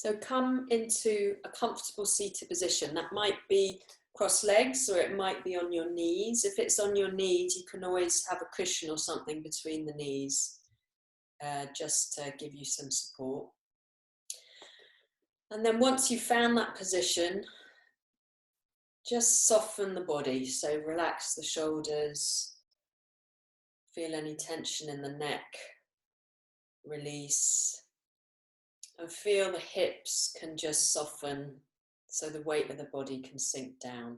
So come into a comfortable seated position. That might be cross legs or it might be on your knees. If it's on your knees, you can always have a cushion or something between the knees just to give you some support. And then once you've found that position, just soften the body. So relax the shoulders, feel any tension in the neck, release, and feel the hips can just soften so the weight of the body can sink down.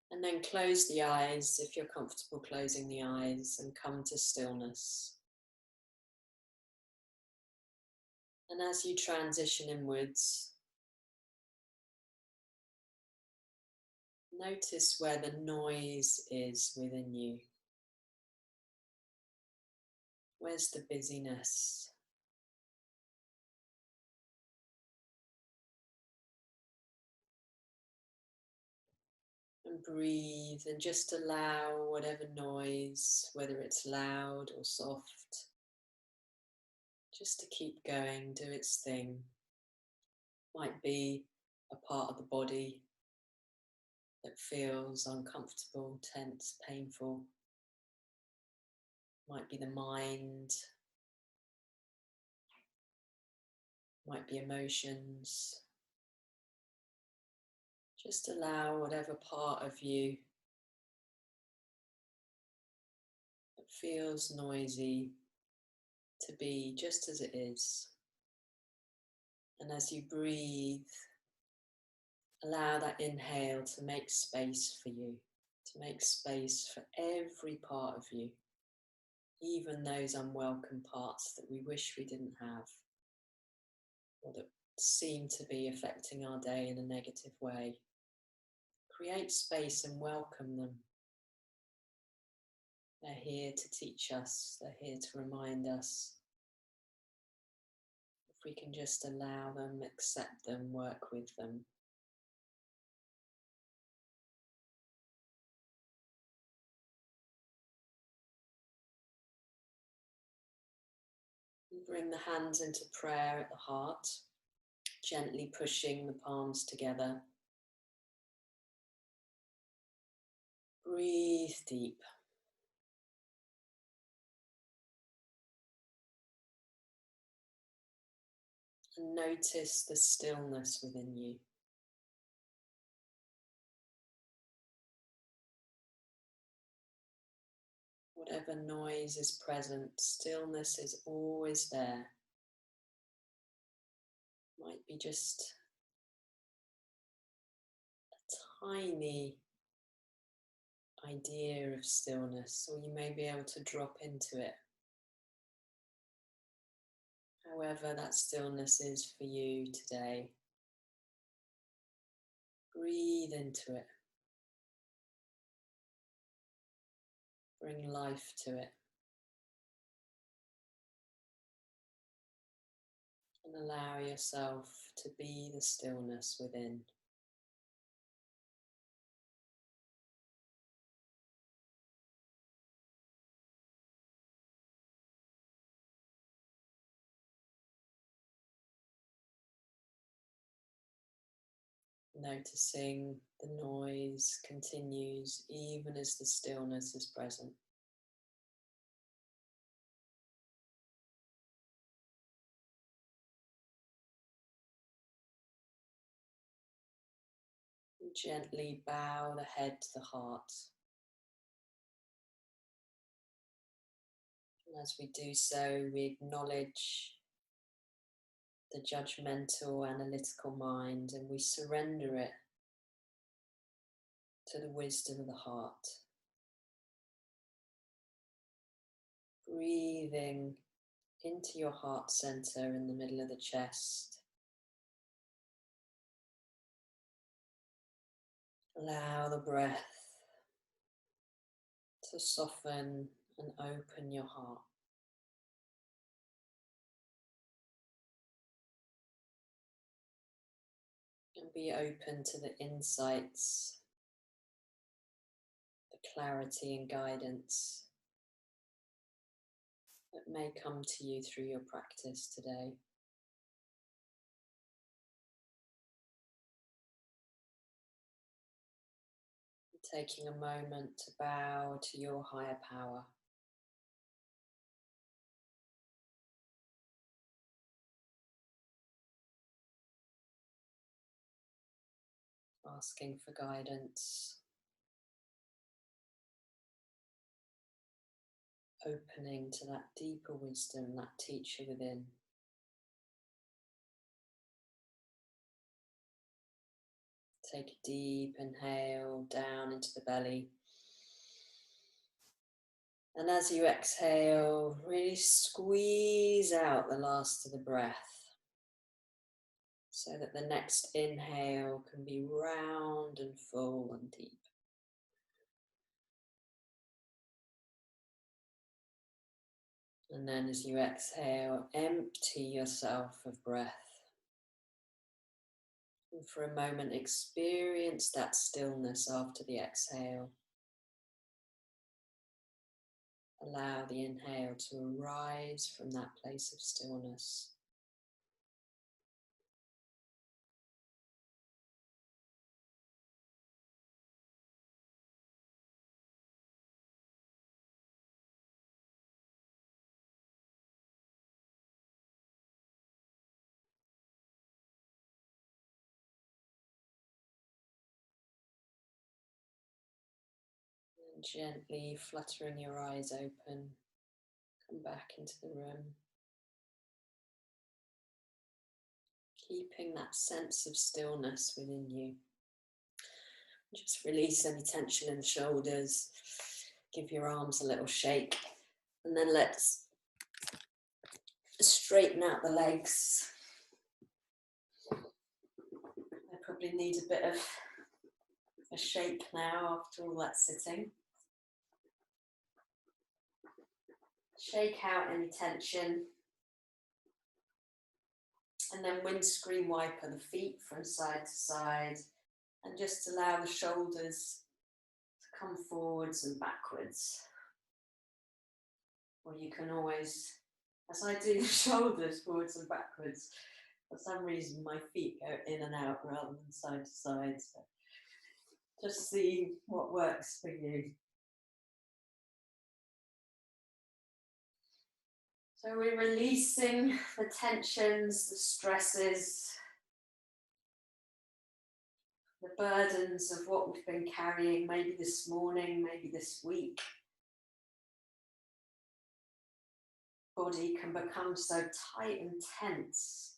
And then close the eyes if you're comfortable closing the eyes and come to stillness. And as you transition inwards, notice where the noise is within you. Where's the busyness? And breathe and just allow whatever noise, whether it's loud or soft, just to keep going, do its thing. Might be a part of the body that feels uncomfortable, tense, painful. Might be the mind. Might be emotions. Just allow whatever part of you that feels noisy to be just as it is. And as you breathe, allow that inhale to make space for you, to make space for every part of you, even those unwelcome parts that we wish we didn't have, or that seem to be affecting our day in a negative way. Create space and welcome them. They're here to teach us, they're here to remind us. If we can just allow them, accept them, work with them. And bring the hands into prayer at the heart, gently pushing the palms together. Breathe deep. And notice the stillness within you. Whatever noise is present, stillness is always there. Might be just a tiny idea of stillness, or you may be able to drop into it. However that stillness is for you today, breathe into it. Bring life to it. And allow yourself to be the stillness within. Noticing the noise continues even as the stillness is present. And gently bow the head to the heart. And as we do so, we acknowledge the judgmental, analytical mind, and we surrender it to the wisdom of the heart. Breathing into your heart center in the middle of the chest. Allow the breath to soften and open your heart. And be open to the insights, the clarity and guidance that may come to you through your practice today. Taking a moment to bow to your higher power. Asking for guidance. Opening to that deeper wisdom, that teacher within. Take a deep inhale down into the belly. And as you exhale, really squeeze out the last of the breath so that the next inhale can be round and full and deep. And then as you exhale, empty yourself of breath. And for a moment, experience that stillness after the exhale. Allow the inhale to arise from that place of stillness. And gently fluttering your eyes open, come back into the room. Keeping that sense of stillness within you. Just release any tension in the shoulders. Give your arms a little shake. And then let's straighten out the legs. I probably need a bit of a shake now after all that sitting. Shake out any tension. And then windscreen wiper the feet from side to side. And just allow the shoulders to come forwards and backwards. Or you can always, as I do the shoulders forwards and backwards, for some reason my feet go in and out rather than side to side. So just see what works for you. So we're releasing the tensions, the stresses, the burdens of what we've been carrying, maybe this morning, maybe this week. Body can become so tight and tense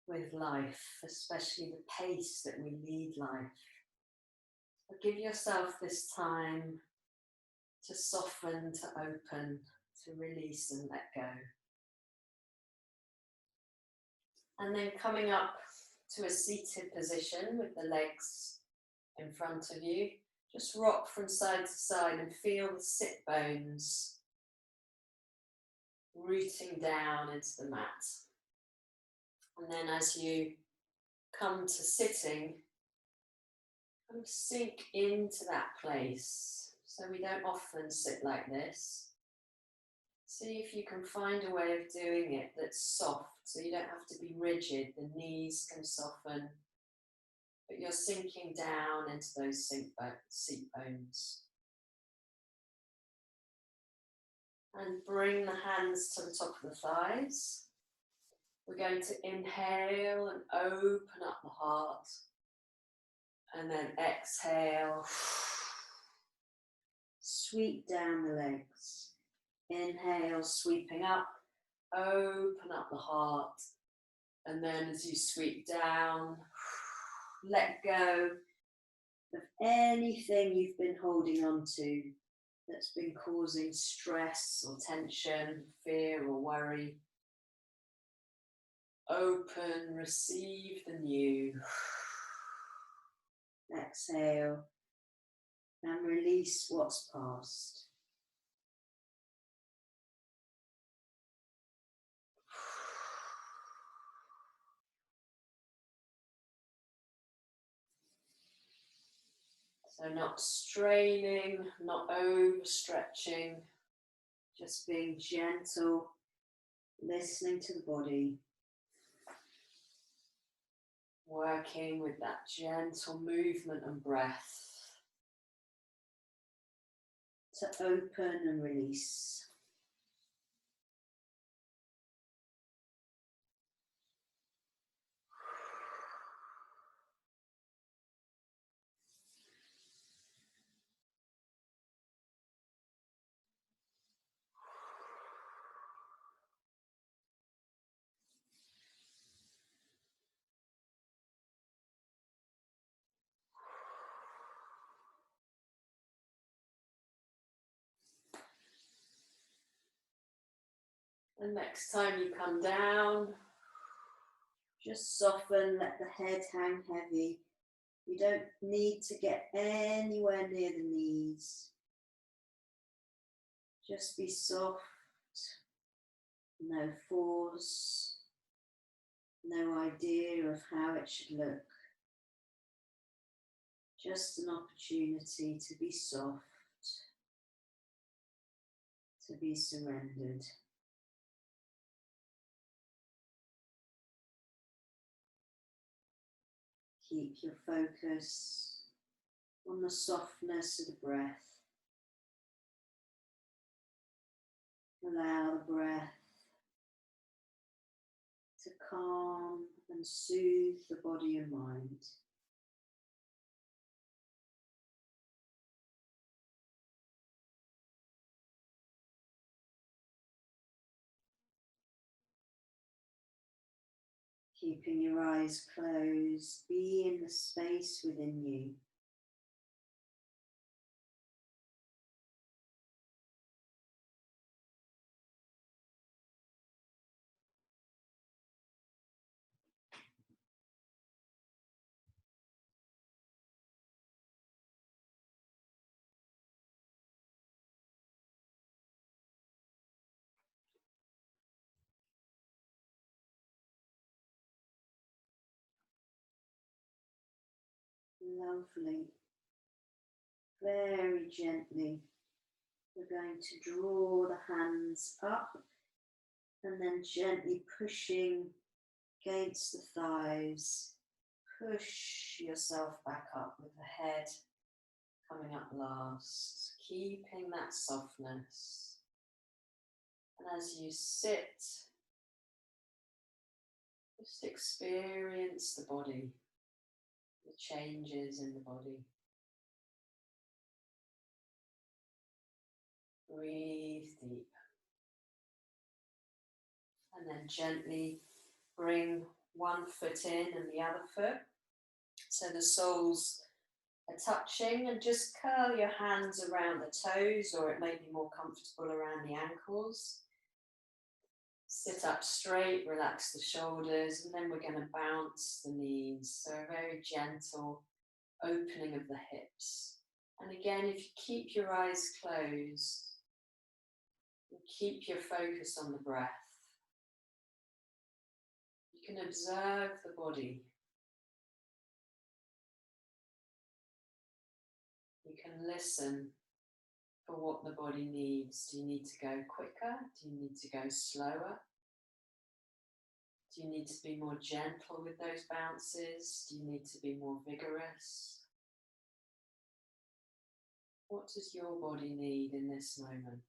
with life, especially the pace that we lead life. So give yourself this time to soften, to open, to release and let go. And then coming up to a seated position with the legs in front of you, just rock from side to side and feel the sit bones rooting down into the mat. And then as you come to sitting, kind of sink into that place. So we don't often sit like this. See if you can find a way of doing it that's soft, so you don't have to be rigid. The knees can soften, but you're sinking down into those seat bones. And bring the hands to the top of the thighs. We're going to inhale and open up the heart. And then exhale. Sweep down the legs. Inhale, sweeping up. Open up the heart. And then as you sweep down, let go of anything you've been holding on to that's been causing stress or tension, fear or worry. Open, receive the new. Exhale and release what's past. So not straining, not overstretching, just being gentle, listening to the body, working with that gentle movement and breath. to open and release. And next time you come down, just soften, let the head hang heavy. You don't need to get anywhere near the knees. Just be soft, no force, no idea of how it should look. Just an opportunity to be soft, to be surrendered. Keep your focus on the softness of the breath. Allow the breath to calm and soothe the body and mind. Keeping your eyes closed, be in the space within you. Lovely. Very gently, we're going to draw the hands up and then gently pushing against the thighs. Push yourself back up with the head coming up last, keeping that softness. And as you sit, just experience the body, the changes in the body. Breathe deep. And then gently bring one foot in and the other foot. So the soles are touching, and just curl your hands around the toes, or it may be more comfortable around the ankles. Sit up straight, relax the shoulders, and then we're going to bounce the knees. So a very gentle opening of the hips. And again, if you keep your eyes closed, and keep your focus on the breath, you can observe the body. You can listen for what the body needs. Do you need to go quicker? Do you need to go slower? Do you need to be more gentle with those bounces? Do you need to be more vigorous? What does your body need in this moment?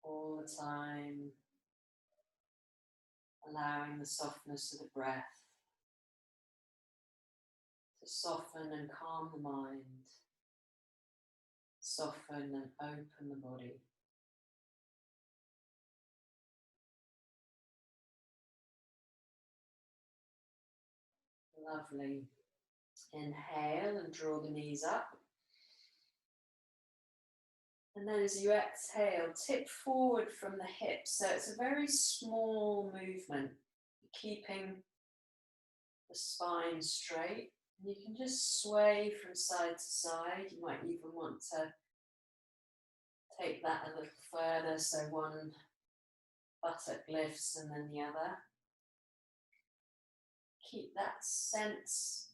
All the time, allowing the softness of the breath to soften and calm the mind, soften and open the body. Lovely. Inhale and draw the knees up. And then as you exhale, tip forward from the hips. So it's a very small movement, keeping the spine straight. And you can just sway from side to side. You might even want to take that a little further, so one buttock lifts and then the other. Keep that sense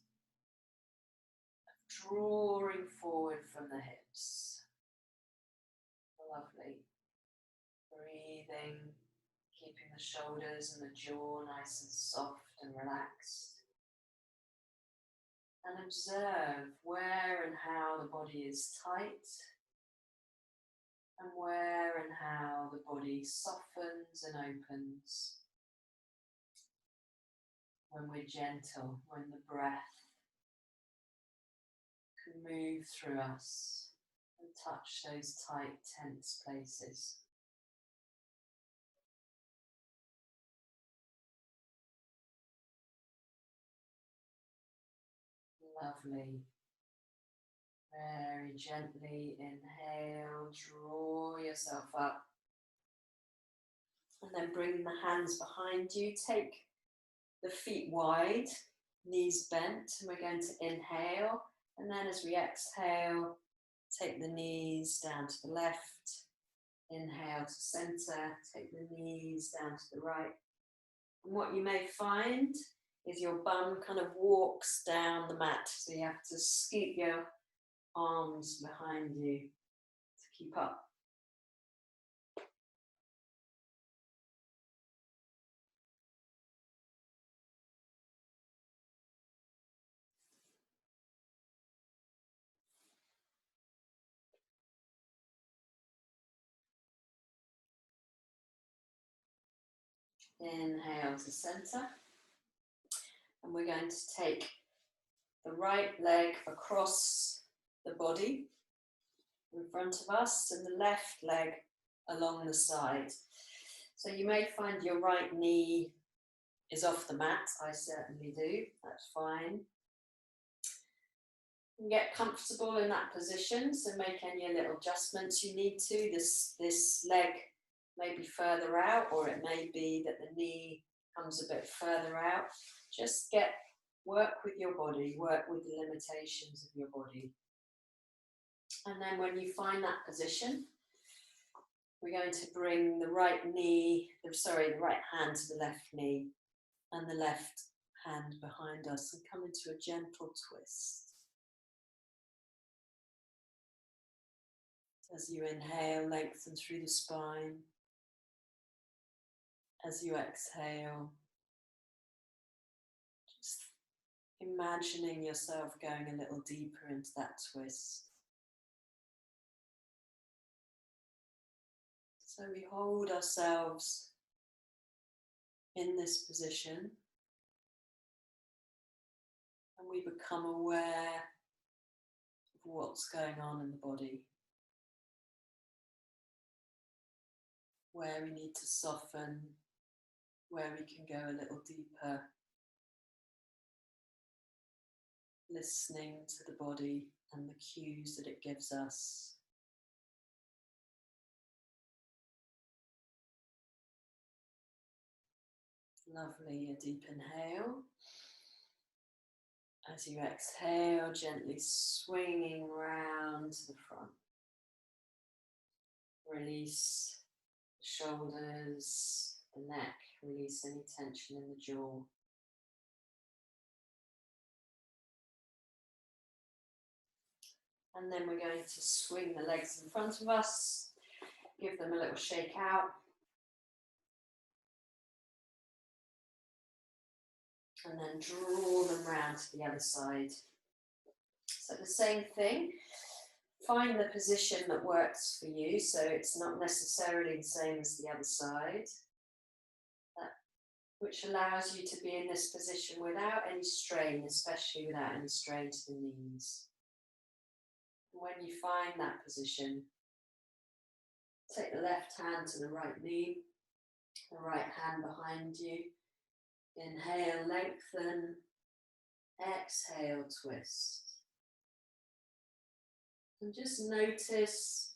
of drawing forward from the hips. Lovely. Breathing, Keeping the shoulders and the jaw nice and soft and relaxed. And observe where and how the body is tight and where and how the body softens and opens when we're gentle, when the breath can move through us and touch those tight, tense places. Lovely. Very gently inhale, draw yourself up. And then bring the hands behind you. Take the feet wide, knees bent, and we're going to inhale. And then as we exhale, take the knees down to the left. Inhale to center, take the knees down to the right. And what you may find is your bum kind of walks down the mat. So you have to scoot your arms behind you to keep up. Inhale to center. And we're going to take the right leg across the body in front of us and the left leg along the side. So you may find your right knee is off the mat. I certainly do. That's fine. And get comfortable in that position. So make any little adjustments you need to. This leg may be further out, or it may be that the knee comes a bit further out. Just work with your body, work with the limitations of your body. And then when you find that position, we're going to bring the right hand to the left knee and the left hand behind us and come into a gentle twist. As you inhale, lengthen through the spine. As you exhale, just imagining yourself going a little deeper into that twist. So we hold ourselves in this position and we become aware of what's going on in the body, where we need to soften, where we can go a little deeper, listening to the body and the cues that it gives us. Lovely, a deep inhale. As you exhale, gently swinging round to the front. Release the shoulders, the neck, release any tension in the jaw. And then we're going to swing the legs in front of us, give them a little shake out. And then draw them round to the other side. So the same thing, find the position that works for you, so it's not necessarily the same as the other side, which allows you to be in this position without any strain, especially without any strain to the knees. And when you find that position, take the left hand to the right knee, the right hand behind you. Inhale, lengthen. Exhale, twist. And just notice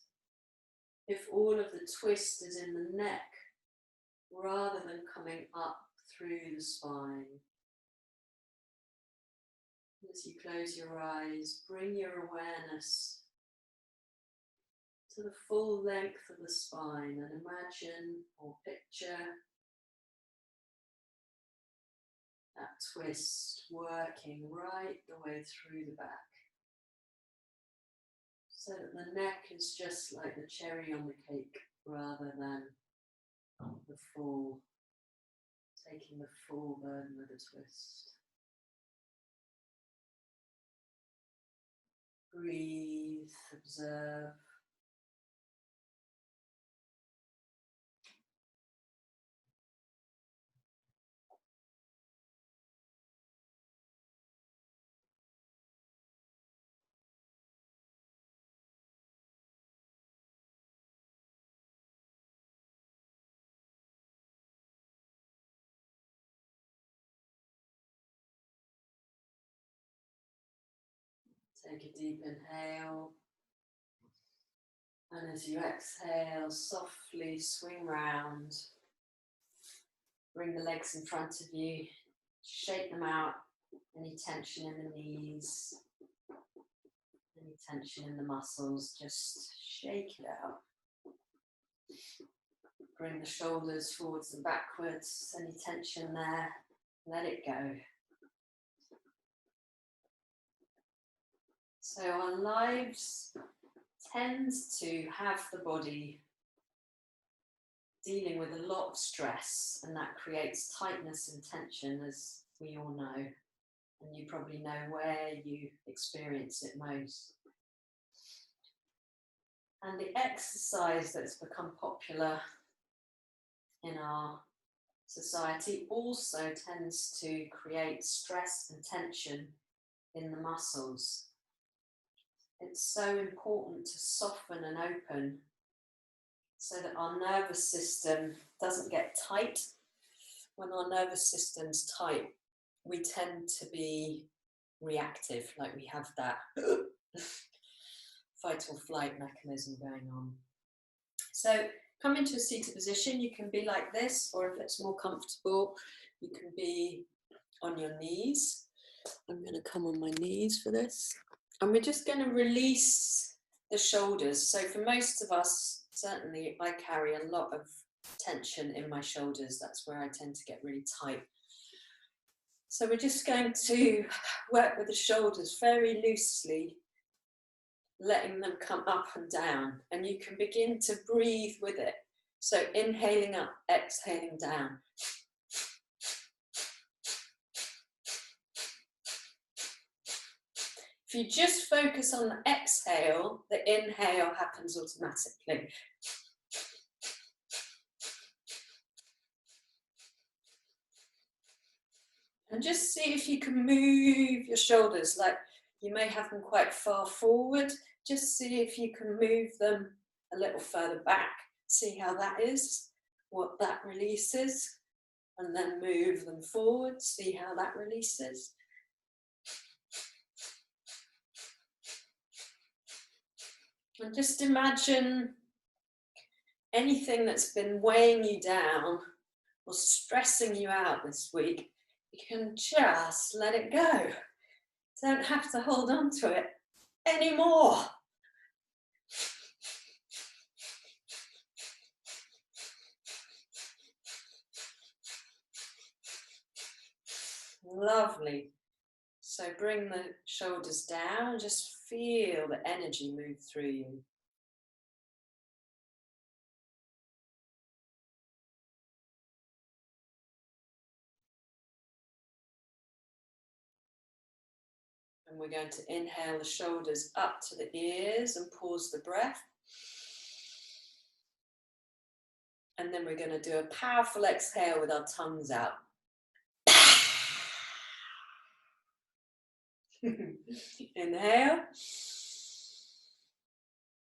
if all of the twist is in the neck rather than coming up through the spine. As you close your eyes, bring your awareness to the full length of the spine and imagine or picture that twist working right the way through the back. So that the neck is just like the cherry on the cake rather than the full, taking the full burden of the twist. Breathe, observe. Take a deep inhale. And as you exhale, softly swing round. Bring the legs in front of you. Shake them out. Any tension in the knees, any tension in the muscles, just shake it out. Bring the shoulders forwards and backwards. Any tension there, let it go. So our lives tend to have the body dealing with a lot of stress, and that creates tightness and tension, as we all know. And you probably know where you experience it most. And the exercise that's become popular in our society also tends to create stress and tension in the muscles. It's so important to soften and open so that our nervous system doesn't get tight. When our nervous system's tight, we tend to be reactive, like we have that fight or flight mechanism going on. So come into a seated position. You can be like this, or if it's more comfortable, you can be on your knees. I'm going to come on my knees for this. And we're just going to release the shoulders. So for most of us, certainly I carry a lot of tension in my shoulders. That's where I tend to get really tight. So we're just going to work with the shoulders very loosely, letting them come up and down. And you can begin to breathe with it. So inhaling up, exhaling down. If you just focus on the exhale, the inhale happens automatically. And just see if you can move your shoulders, like you may have them quite far forward. Just see if you can move them a little further back. See how that is, what that releases. And then move them forward, see how that releases. And just imagine anything that's been weighing you down or stressing you out this week, you can just let it go. Don't have to hold on to it anymore. Lovely. So bring the shoulders down and just feel the energy move through you. And we're going to inhale the shoulders up to the ears and pause the breath. And then we're going to do a powerful exhale with our tongues out. Inhale.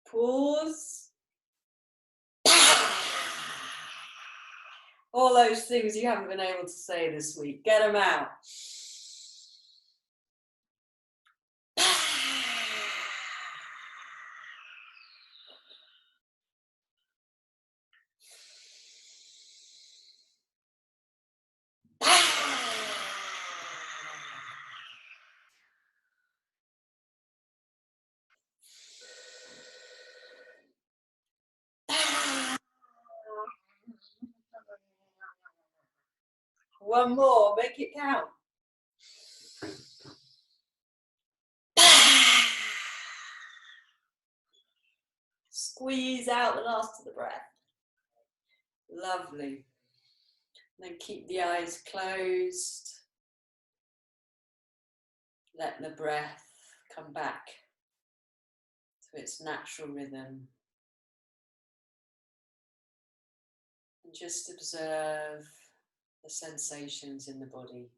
Pause. All those things you haven't been able to say this week, get them out. One more, make it count. Squeeze out the last of the breath. Lovely. Then keep the eyes closed. Let the breath come back to its natural rhythm. And just observe the sensations in the body.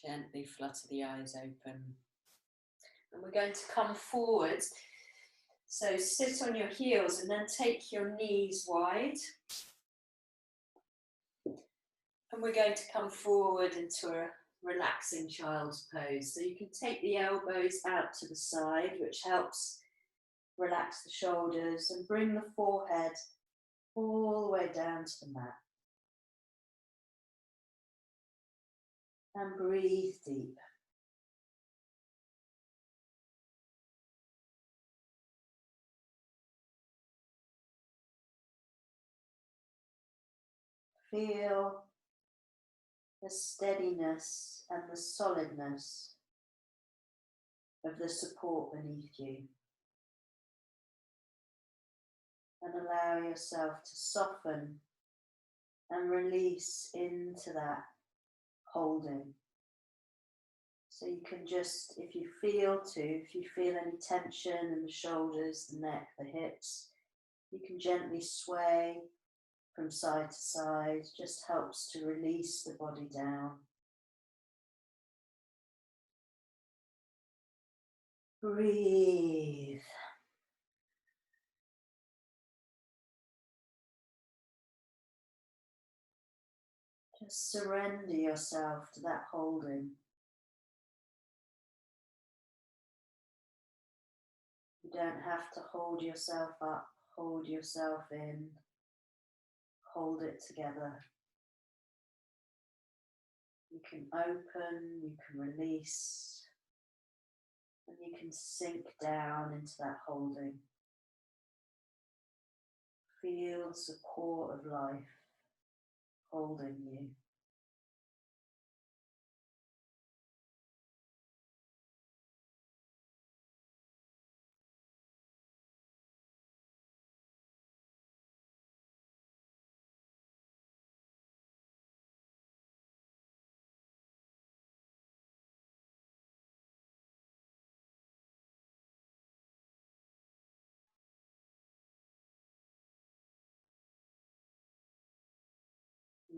Gently flutter the eyes open. And we're going to come forward. So sit on your heels and then take your knees wide. And we're going to come forward into a relaxing child's pose. So you can take the elbows out to the side, which helps relax the shoulders, and bring the forehead all the way down to the mat. And breathe deep. Feel the steadiness and the solidness of the support beneath you. And allow yourself to soften and release into that holding. So you can just, if you feel any tension in the shoulders, the neck, the hips, you can gently sway from side to side. Just helps to release the body down. Breathe. Just surrender yourself to that holding. You don't have to hold yourself up, hold yourself in, hold it together. You can open, you can release, and you can sink down into that holding. Feel the support of life holding you.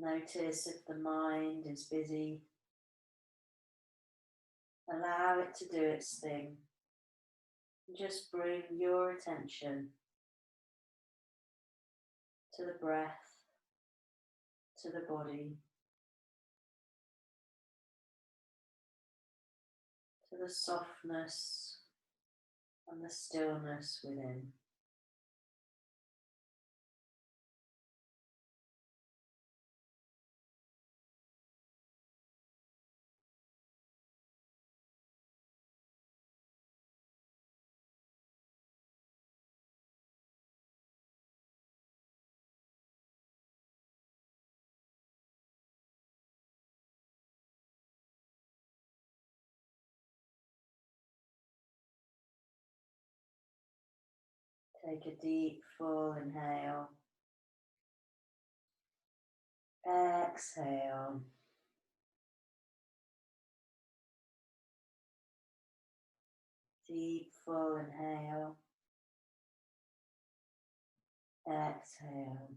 Notice if the mind is busy. Allow it to do its thing. Just bring your attention to the breath, to the body, to the softness and the stillness within. Take a deep, full inhale. Exhale. Deep, full inhale. Exhale.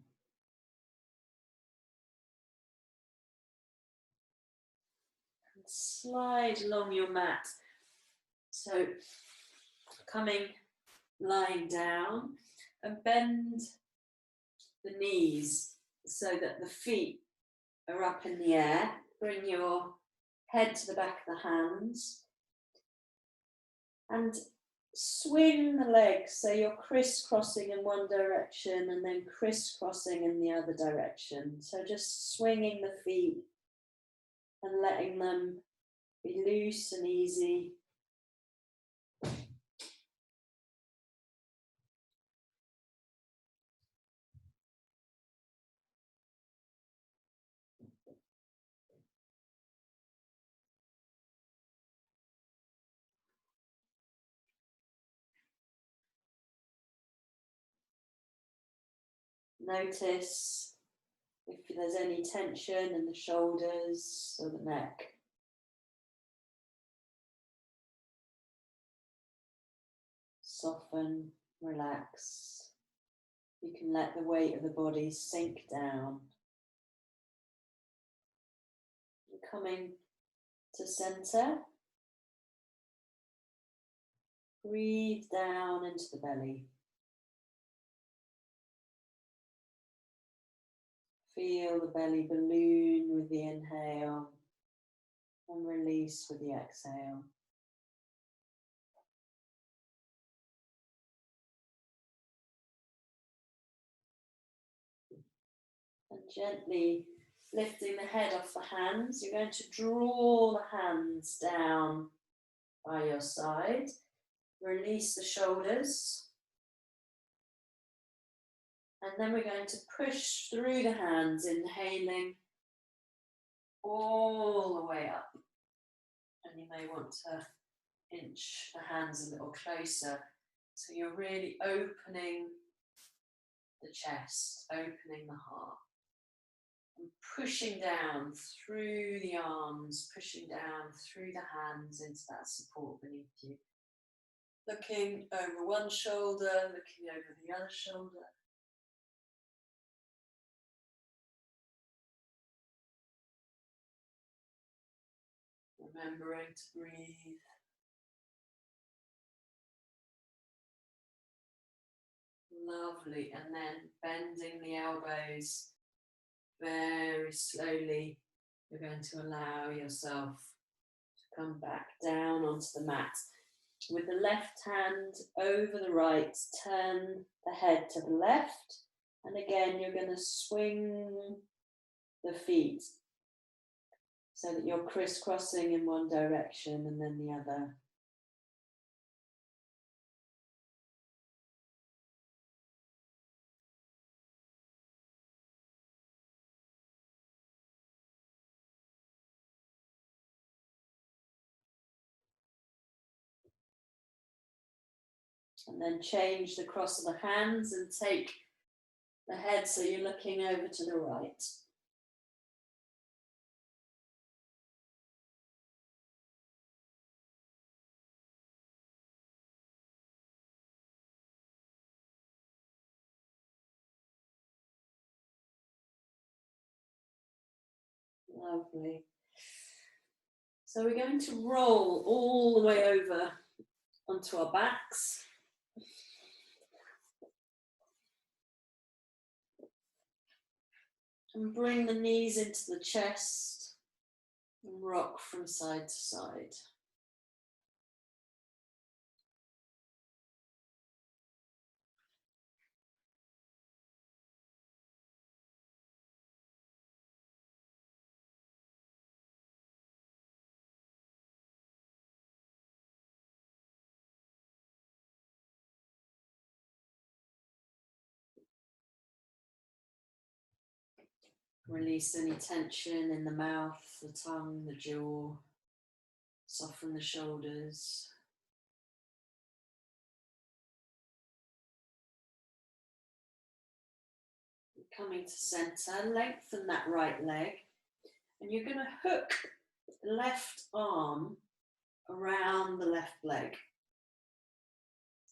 And slide along your mat. So, lying down, and bend the knees so that the feet are up in the air. Bring your head to the back of the hands and swing the legs so you're crisscrossing in one direction and then crisscrossing in the other direction. So just swinging the feet and letting them be loose and easy. Notice if there's any tension in the shoulders or the neck. Soften, relax. You can let the weight of the body sink down. Coming to center. Breathe down into the belly. Feel the belly balloon with the inhale and release with the exhale. And gently lifting the head off the hands, you're going to draw the hands down by your side. Release the shoulders. And then we're going to push through the hands, inhaling all the way up. And you may want to inch the hands a little closer. So you're really opening the chest, opening the heart. And pushing down through the arms, pushing down through the hands into that support beneath you. Looking over one shoulder, looking over the other shoulder. Remembering to breathe. Lovely. And then bending the elbows very slowly. You're going to allow yourself to come back down onto the mat. With the left hand over the right, turn the head to the left. And again, you're going to swing the feet so that you're crisscrossing in one direction and then the other. And then change the cross of the hands and take the head so you're looking over to the right. Lovely. So we're going to roll all the way over onto our backs. And bring the knees into the chest and rock from side to side. Release any tension in the mouth, the tongue, the jaw. Soften the shoulders. Coming to center, lengthen that right leg. And you're going to hook the left arm around the left leg.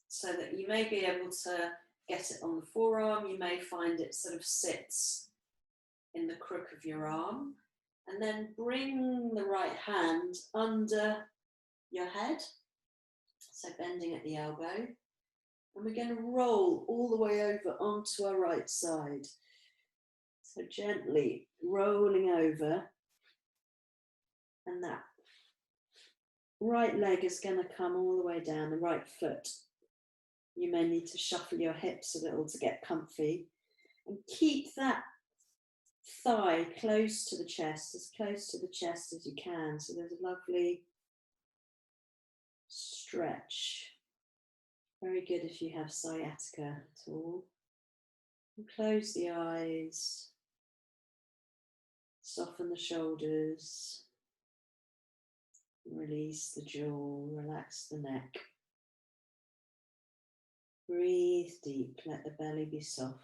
So that you may be able to get it on the forearm. You may find it sort of sits in the crook of your arm. And then bring the right hand under your head. So bending at the elbow. And we're going to roll all the way over onto our right side. So gently rolling over. And that right leg is going to come all the way down, the right foot. You may need to shuffle your hips a little to get comfy. And keep that thigh close to the chest, as close to the chest as you can. So there's a lovely stretch. Very good if you have sciatica at all. And close the eyes. Soften the shoulders. Release the jaw. Relax the neck. Breathe deep. Let the belly be soft.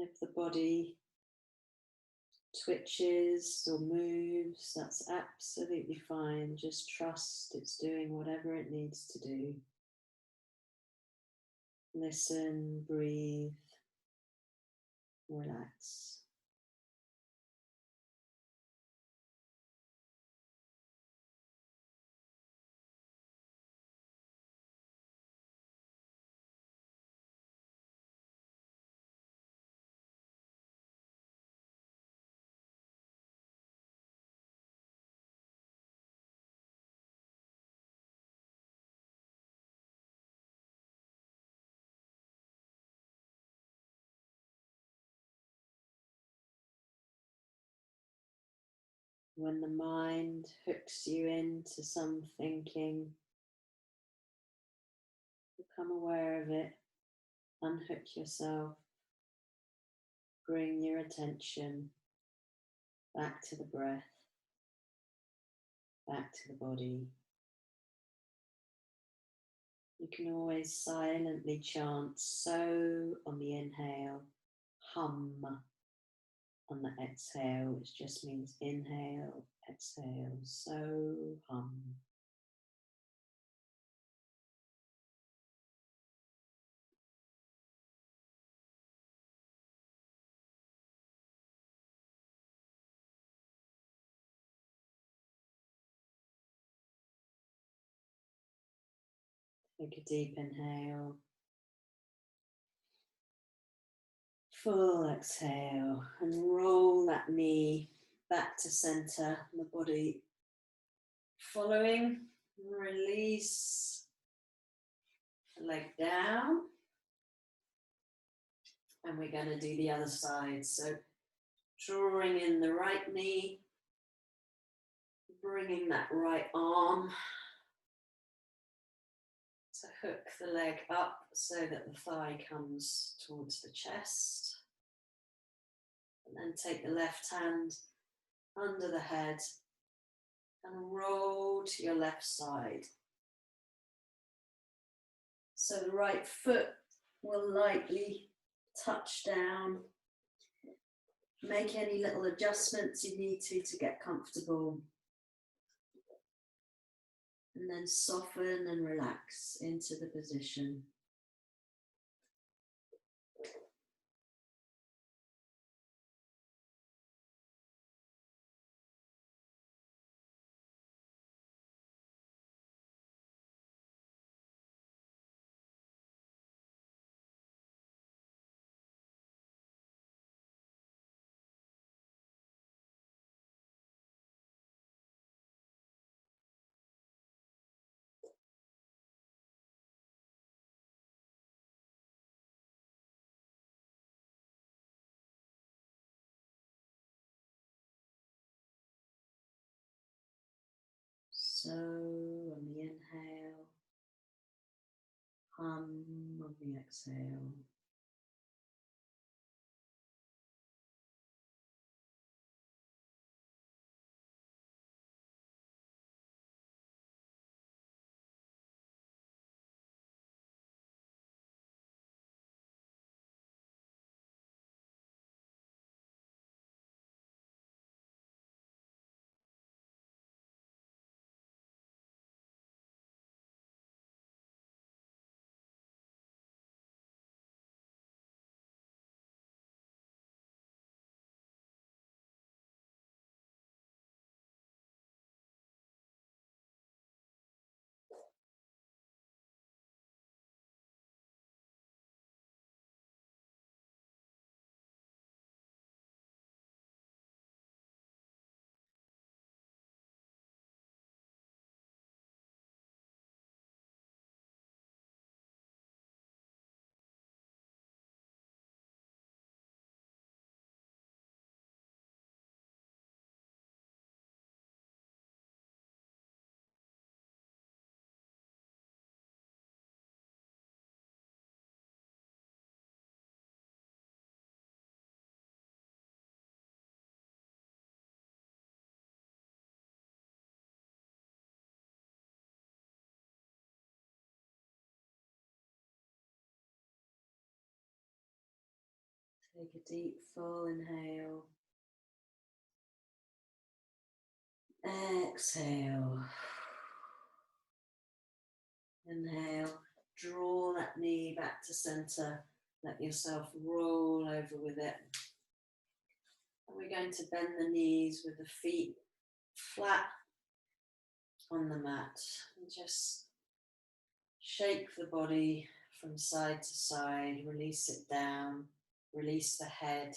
And if the body twitches or moves, that's absolutely fine. Just trust it's doing whatever it needs to do. Listen, breathe, relax. When the mind hooks you into some thinking, become aware of it, unhook yourself, bring your attention back to the breath, back to the body. You can always silently chant so on the inhale, hum on the exhale, which just means inhale, exhale, so hum. Take a deep inhale, full exhale, and roll that knee back to center, the body following. Release the leg down, and we're going to do the other side. So drawing in the right knee, bringing that right arm to hook the leg up so that the thigh comes towards the chest. And then take the left hand under the head and roll to your left side. So the right foot will lightly touch down. Make any little adjustments you need to get comfortable. And then soften and relax into the position. So on the inhale, hum on the exhale. Take a deep, full inhale. Exhale. Inhale. Draw that knee back to center. Let yourself roll over with it. And we're going to bend the knees with the feet flat on the mat. And just shake the body from side to side. Release it down. Release the head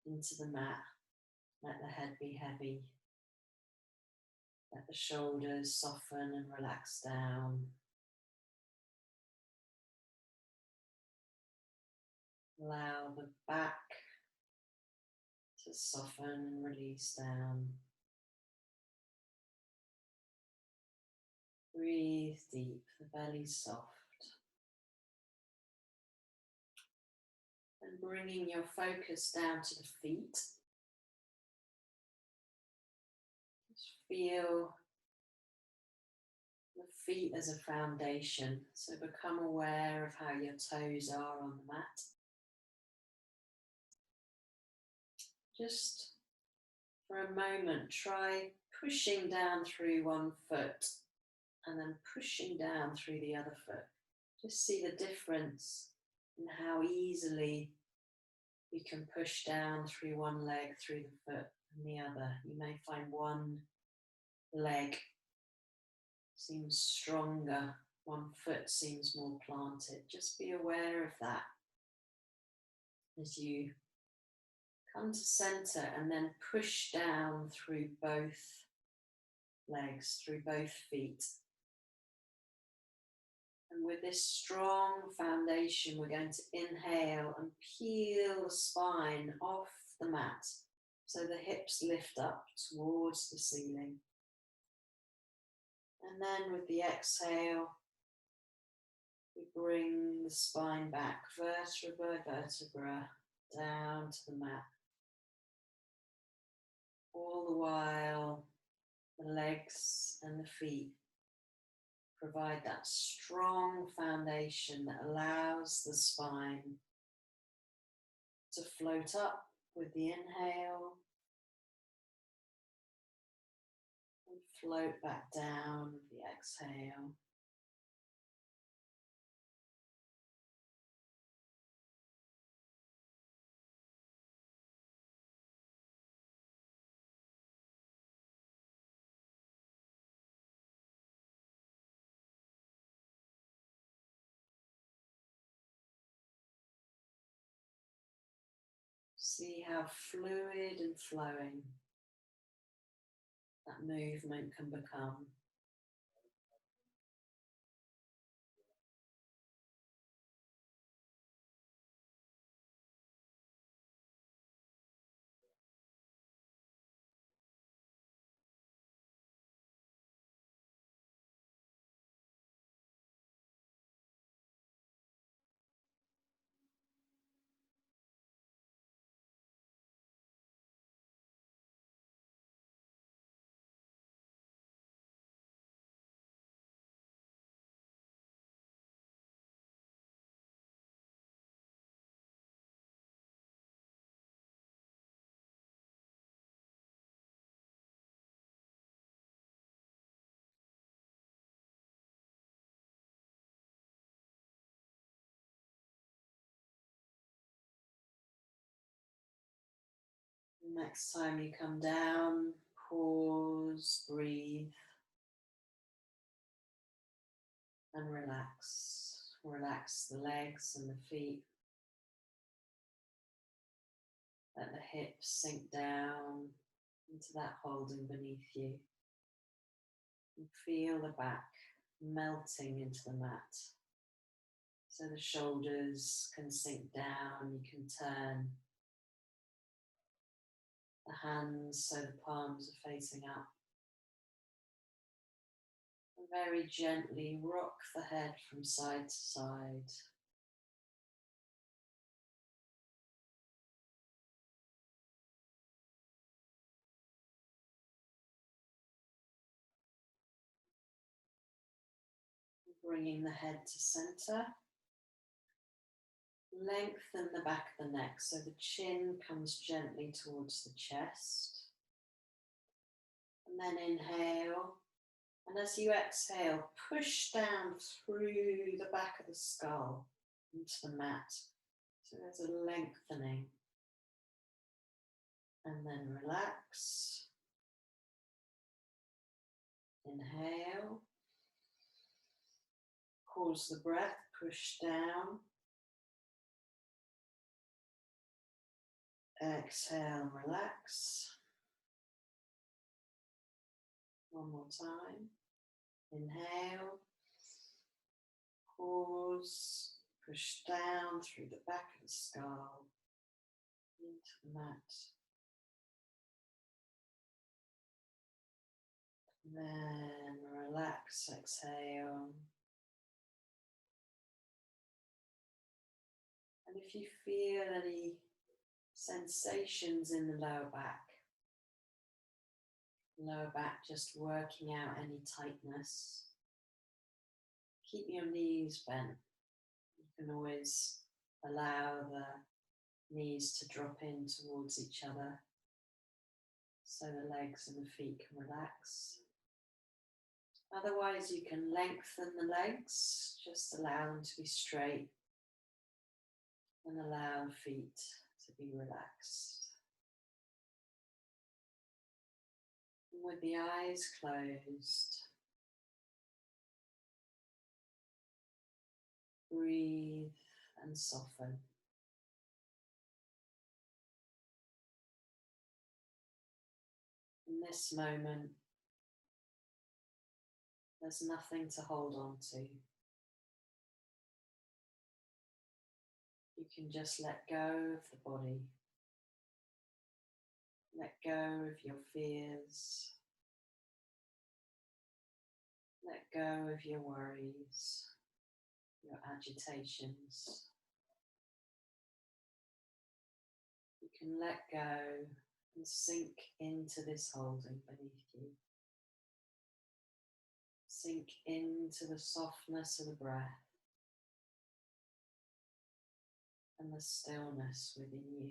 into the mat. Let the head be heavy. Let the shoulders soften and relax down. Allow the back to soften and release down. Breathe deep, the belly soft. And bringing your focus down to the feet. Just feel the feet as a foundation. So become aware of how your toes are on the mat. Just for a moment, try pushing down through one foot and then pushing down through the other foot. Just see the difference in how easily we can push down through one leg, through the foot and the other. You may find one leg seems stronger, one foot seems more planted. Just be aware of that as you come to center and then push down through both legs, through both feet. And with this strong foundation, we're going to inhale and peel the spine off the mat so the hips lift up towards the ceiling. And then with the exhale, we bring the spine back, vertebra by vertebra, down to the mat. All the while, the legs and the feet provide that strong foundation that allows the spine to float up with the inhale and float back down with the exhale. See how fluid and flowing that movement can become. Next time you come down, pause, breathe, and relax. Relax the legs and the feet. Let the hips sink down into that holding beneath you. And feel the back melting into the mat. So the shoulders can sink down, you can turn the hands so the palms are facing up. And very gently rock the head from side to side. Bringing the head to center. Lengthen the back of the neck so the chin comes gently towards the chest. And then inhale. And as you exhale, push down through the back of the skull into the mat. So there's a lengthening. And then relax. Inhale. Pause the breath, push down. Exhale, relax. One more time. Inhale. Pause. Push down through the back of the skull into the mat. Then relax, exhale. And if you feel any sensations in the lower back just working out any tightness, keep your knees bent. You can always allow the knees to drop in towards each other so the legs and the feet can relax. Otherwise, you can lengthen the legs, just allow them to be straight and allow the feet to be relaxed. And with the eyes closed, breathe and soften. In this moment, there's nothing to hold on to. You can just let go of the body. Let go of your fears. Let go of your worries, your agitations. You can let go and sink into this holding beneath you. Sink into the softness of the breath and the stillness within you.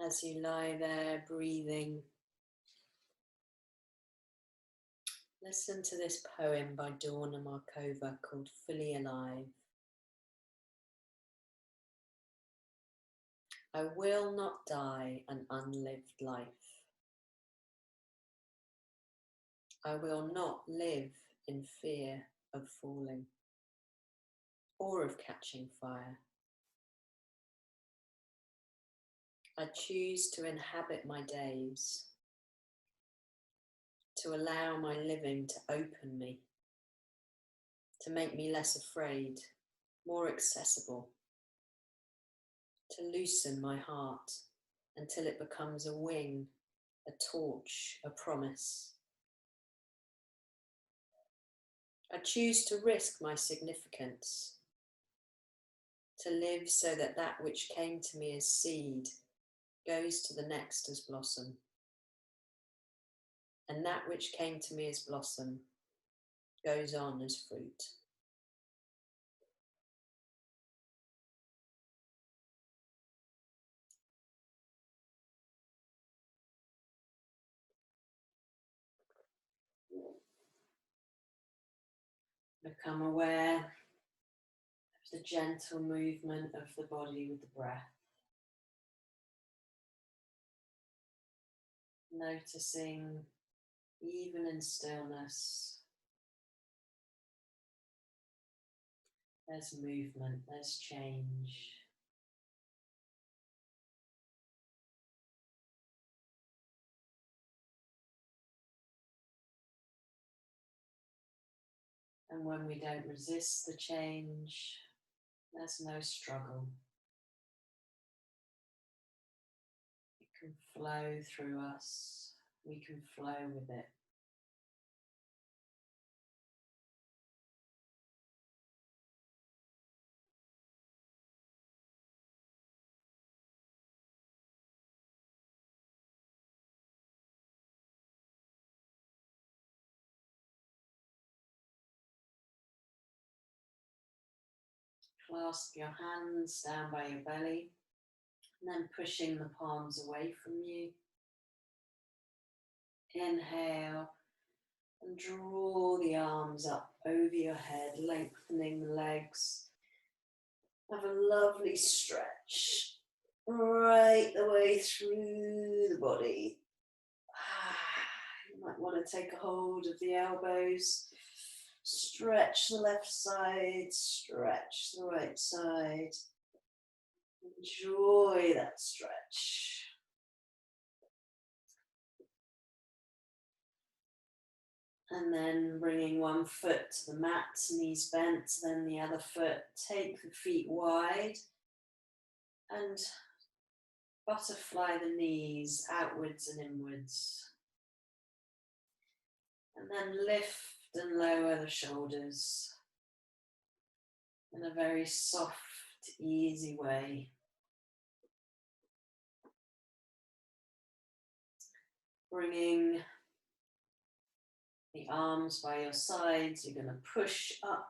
As you lie there breathing, listen to this poem by Dawna Markova called Fully Alive. I will not die an unlived life. I will not live in fear of falling or of catching fire. I choose to inhabit my days, to allow my living to open me, to make me less afraid, more accessible, to loosen my heart until it becomes a wing, a torch, a promise. I choose to risk my significance, to live so that that which came to me as seed goes to the next as blossom, and that which came to me as blossom goes on as fruit. Become aware of the gentle movement of the body with the breath. Noticing, even in stillness, there's movement, there's change. And when we don't resist the change, there's no struggle. It can flow through us. We can flow with it. Clasp your hands down by your belly, and then pushing the palms away from you. Inhale and draw the arms up over your head, lengthening the legs. Have a lovely stretch right the way through the body. You might want to take a hold of the elbows. Stretch the left side, stretch the right side. Enjoy that stretch. And then bringing one foot to the mat, knees bent, then the other foot. Take the feet wide and butterfly the knees outwards and inwards. And then lift and lower the shoulders in a very soft, easy way. Bringing the arms by your sides, you're going to push up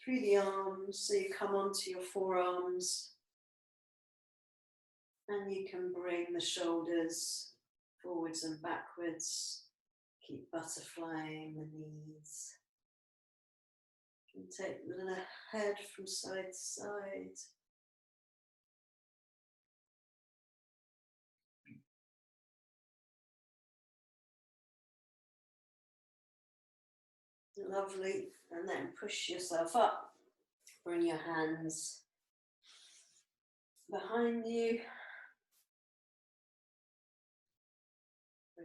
through the arms so you come onto your forearms. And you can bring the shoulders forwards and backwards. Keep butterflying the knees. You can take the head from side to side. Lovely. And then push yourself up. Bring your hands behind you.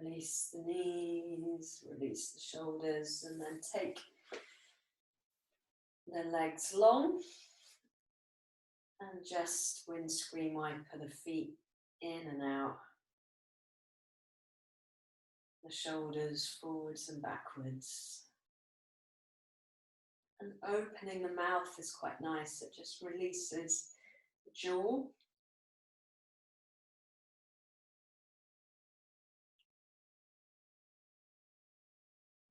Release the knees, release the shoulders, and then take the legs long. And just windscreen wiper the feet in and out. The shoulders forwards and backwards. And opening the mouth is quite nice. It just releases the jaw.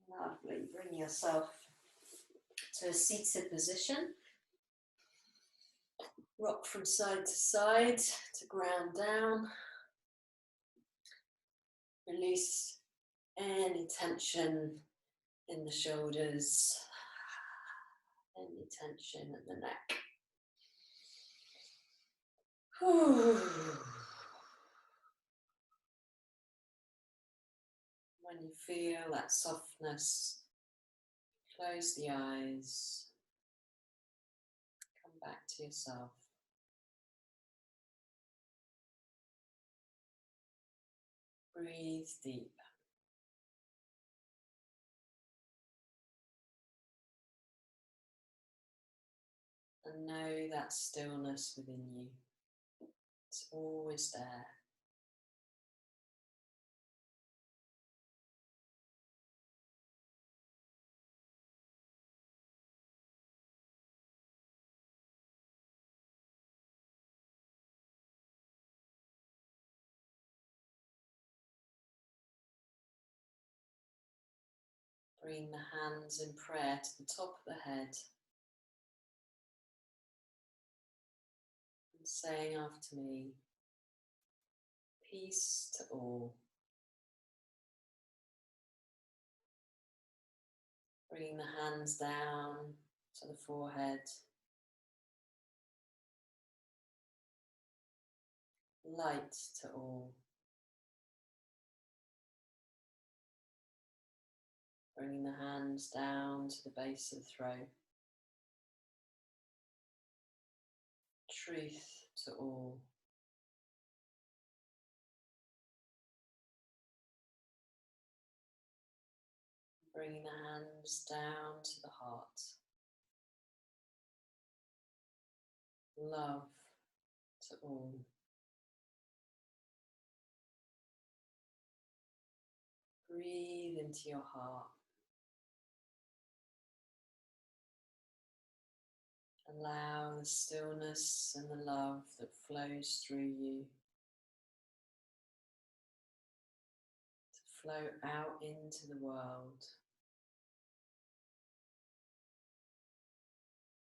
Lovely. Bring yourself to a seated position. Rock from side to side to ground down. Release any tension in the shoulders, any tension in the neck. When you feel that softness, close the eyes, come back to yourself. Breathe deep. And know that stillness within you. It's always there. Bring the hands in prayer to the top of the head. And saying after me, peace to all. Bringing the hands down to the forehead. light to all. Bringing the hands down to the base of the throat. Truth to all. Bringing the hands down to the heart. Love to all. Breathe into your heart. Allow the stillness and the love that flows through you to flow out into the world.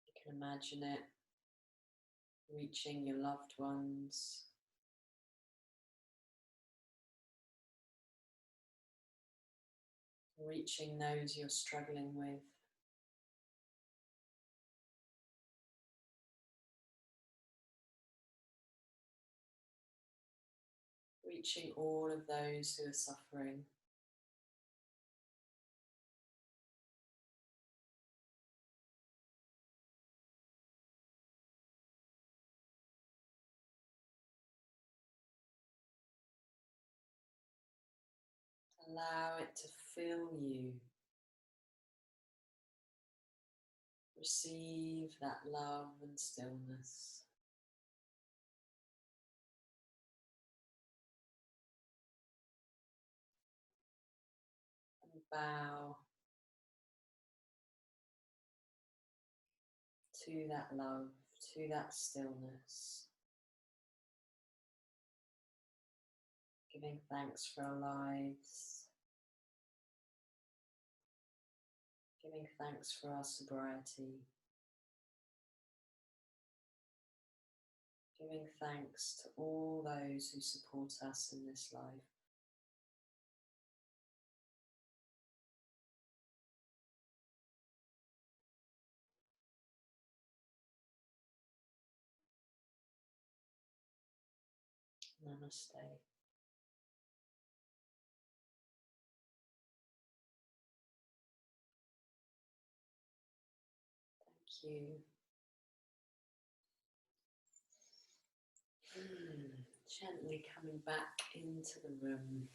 You can imagine it reaching your loved ones, reaching those you're struggling with. Reaching all of those who are suffering. Allow it to fill you. Receive that love and stillness. And bow to that love, to that stillness. Giving thanks for our lives. Giving thanks for our sobriety. Giving thanks to all those who support us in this life. Namaste. Thank you. Gently coming back into the room.